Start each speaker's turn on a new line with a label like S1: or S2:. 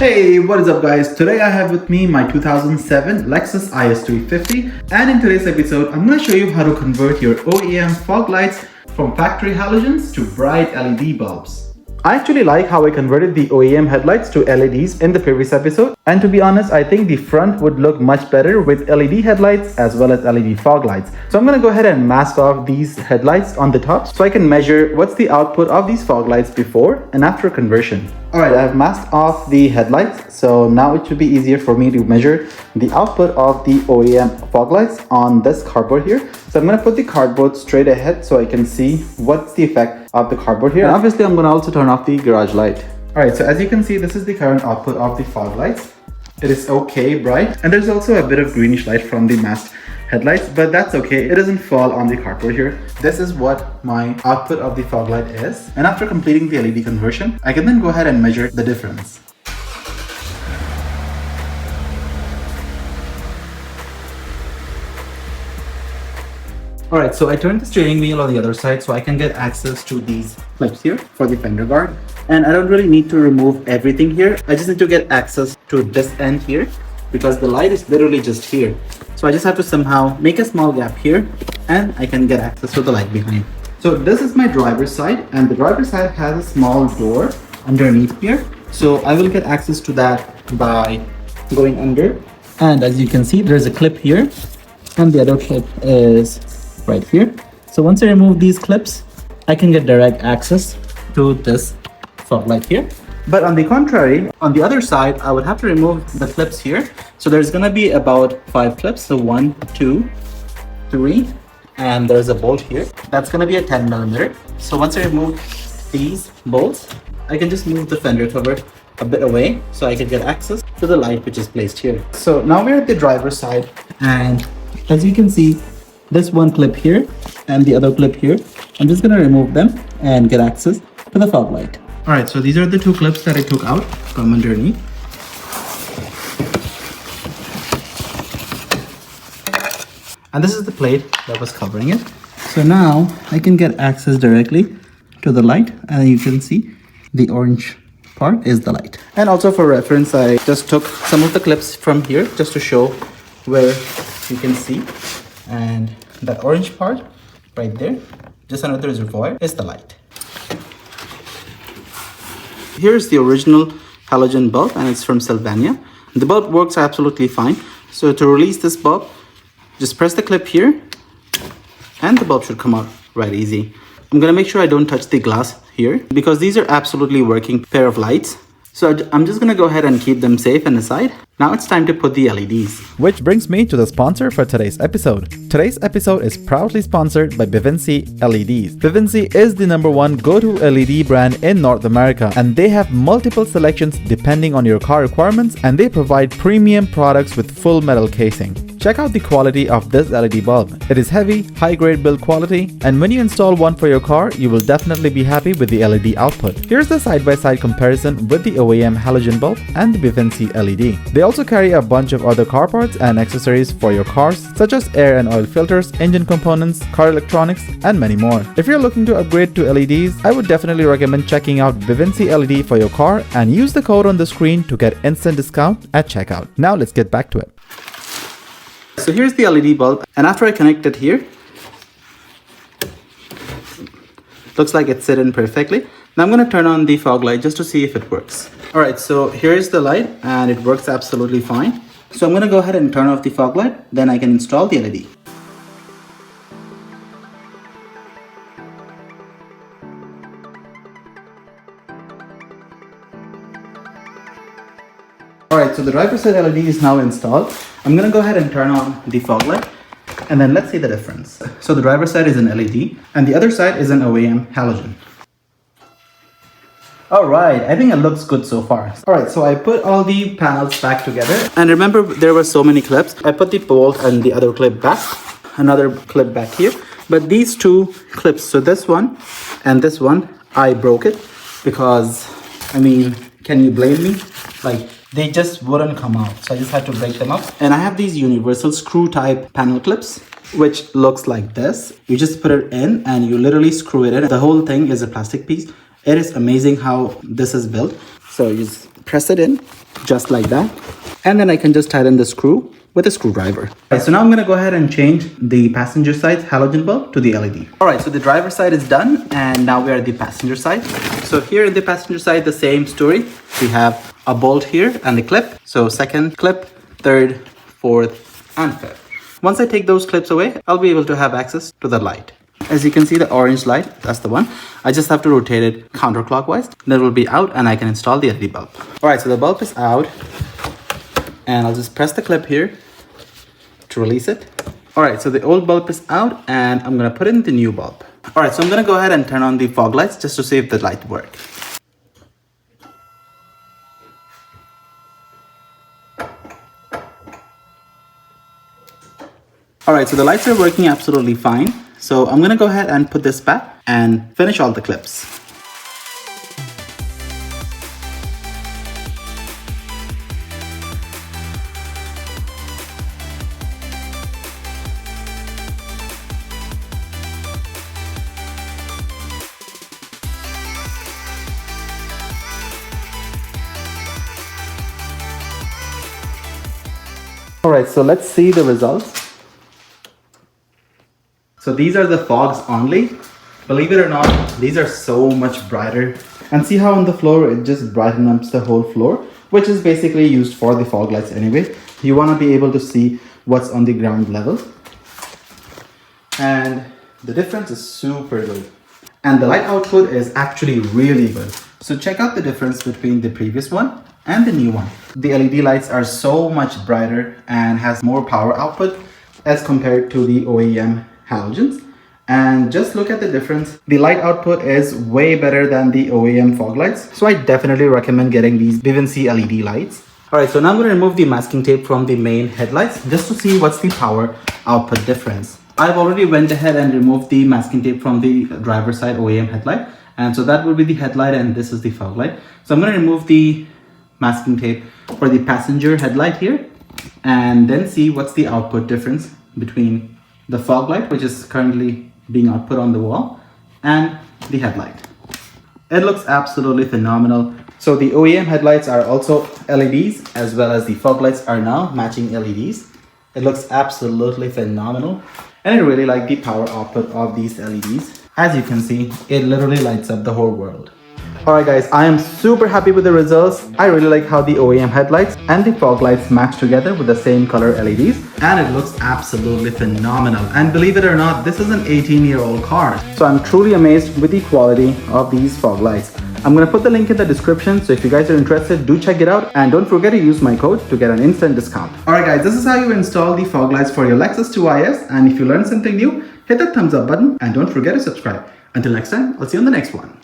S1: Hey, what is up guys? Today I have with me my 2007 Lexus IS350, and in today's episode I'm going to show you how to convert your OEM fog lights from factory halogens to bright LED bulbs. I actually like how I converted the OEM headlights to LEDs in the previous episode, and to be honest, I think the front would look much better with LED headlights as well as LED fog lights. So I'm going to go ahead and mask off these headlights on the top so I can measure what's the output of these fog lights before and after conversion. Alright, I've masked off the headlights, so now it should be easier for me to measure the output of the OEM fog lights on this cardboard here. So I'm going to put the cardboard straight ahead so I can see what's the effect of the cardboard here. And obviously I'm going to also turn off the garage light. Alright, so as you can see, this is the current output of the fog lights. It is okay bright, and there's also a bit of greenish light from the masked headlights, but that's okay, it doesn't fall on the cardboard here. This is what my output of the fog light is, and after completing the LED conversion, I can then go ahead and measure the difference. Alright, so I turned the steering wheel on the other side so I can get access to these clips here for the fender guard. And I don't really need to remove everything here. I just need to get access to this end here because the light is literally just here. So I just have to somehow make a small gap here and I can get access to the light behind. So this is my driver's side, and the driver's side has a small door underneath here. So I will get access to that by going under. And as you can see, there's a clip here and the other clip is right here. So once I remove these clips, I can get direct access to this fog light here. But on the contrary, on the other side, I would have to remove the clips here. So there's gonna be about 5 clips. So 1, 2, 3, and there's a bolt here. That's gonna be a 10mm. So once I remove these bolts, I can just move the fender cover a bit away so I can get access to the light which is placed here. So now we're at the driver's side, and as you can see, this one clip here and the other clip here, I'm just gonna remove them and get access to the fog light. Alright, so these are the 2 clips that I took out from underneath. And this is the plate that was covering it. So now I can get access directly to the light, and you can see the orange part is the light. And also for reference, I just took some of the clips from here just to show where you can see. And that orange part right there, just under the reservoir, is the light. Here's the original halogen bulb, and it's from Sylvania. The bulb works absolutely fine. So to release this bulb, just press the clip here and the bulb should come out right easy. I'm gonna make sure I don't touch the glass here because these are absolutely working pair of lights. So I'm just gonna go ahead and keep them safe and aside. Now it's time to put the LEDs.
S2: Which brings me to the sponsor for today's episode. Today's episode is proudly sponsored by Bevinsee LEDs. Bevinsee is the #1 go-to LED brand in North America, and they have multiple selections depending on your car requirements, and they provide premium products with full metal casing. Check out the quality of this LED bulb. It is heavy, high-grade build quality, and when you install one for your car, you will definitely be happy with the LED output. Here's the side-by-side comparison with the OEM halogen bulb and the Bevinsee LED. They also carry a bunch of other car parts and accessories for your cars, such as air and oil filters, engine components, car electronics, and many more. If you're looking to upgrade to LEDs, I would definitely recommend checking out Bevinsee LED for your car and use the code on the screen to get instant discount at checkout. Now let's get back to it.
S1: So here's the LED bulb, and after I connect it here, looks like it's set in perfectly. Now I'm going to turn on the fog light just to see if it works. Alright, so here's the light and it works absolutely fine. So I'm going to go ahead and turn off the fog light, then I can install the LED. Alright, so the driver's side LED is now installed. I'm going to go ahead and turn on the fog light, and then let's see the difference. So the driver's side is an LED and the other side is an OEM halogen. Alright, I think it looks good so far. Alright, so I put all the panels back together. And remember, there were so many clips. I put the bolt and the other clip back, another clip back here. But these 2 clips, so this one and this one, I broke it because, I mean, can you blame me? Like, they just wouldn't come out. So I just had to break them up. And I have these universal screw type panel clips, which looks like this. You just put it in and you literally screw it in. The whole thing is a plastic piece. It is amazing how this is built. So you just press it in just like that. And then I can just tighten the screw with a screwdriver. Alright, so now I'm gonna go ahead and change the passenger side halogen bulb to the LED. Alright, so the driver side is done, and now we are at the passenger side. So here in the passenger side, the same story. We have a bolt here and the clip. So second clip, third, fourth, and fifth. Once I take those clips away, I'll be able to have access to the light. As you can see, the orange light, that's the one. I just have to rotate it counterclockwise. Then it will be out and I can install the LED bulb. All right, so the bulb is out. And I'll just press the clip here to release it. All right, so the old bulb is out and I'm gonna put in the new bulb. All right, so I'm gonna go ahead and turn on the fog lights just to see if the light works. All right, so the lights are working absolutely fine. So I'm gonna go ahead and put this back and finish all the clips. All right, so let's see the results. So these are the fogs only. Believe it or not, these are so much brighter. And see how on the floor, it just brightens up the whole floor, which is basically used for the fog lights anyway. You wanna be able to see what's on the ground level. And the difference is super good. And the light output is actually really good. So check out the difference between the previous one and the new one. The LED lights are so much brighter and has more power output as compared to the OEM halogens. And just look at the difference. The light output is way better than the OEM fog lights. So I definitely recommend getting these Bevinsee LED lights. Alright, so now I'm going to remove the masking tape from the main headlights just to see what's the power output difference. I've already went ahead and removed the masking tape from the driver's side OEM headlight. And so that will be the headlight and this is the fog light. So I'm going to remove the masking tape for the passenger headlight here and then see what's the output difference between the fog light, which is currently being output on the wall, and the headlight. It looks absolutely phenomenal. So the OEM headlights are also LEDs as well as the fog lights are now matching LEDs. It looks absolutely phenomenal. And I really like the power output of these LEDs. As you can see, it literally lights up the whole world. Alright guys, I am super happy with the results. I really like how the OEM headlights and the fog lights match together with the same color LEDs. And it looks absolutely phenomenal. And believe it or not, this is an 18-year-old car. So I'm truly amazed with the quality of these fog lights. I'm going to put the link in the description, so if you guys are interested, do check it out. And don't forget to use my code to get an instant discount. Alright guys, this is how you install the fog lights for your Lexus IS. And if you learned something new, hit that thumbs up button and don't forget to subscribe. Until next time, I'll see you on the next one.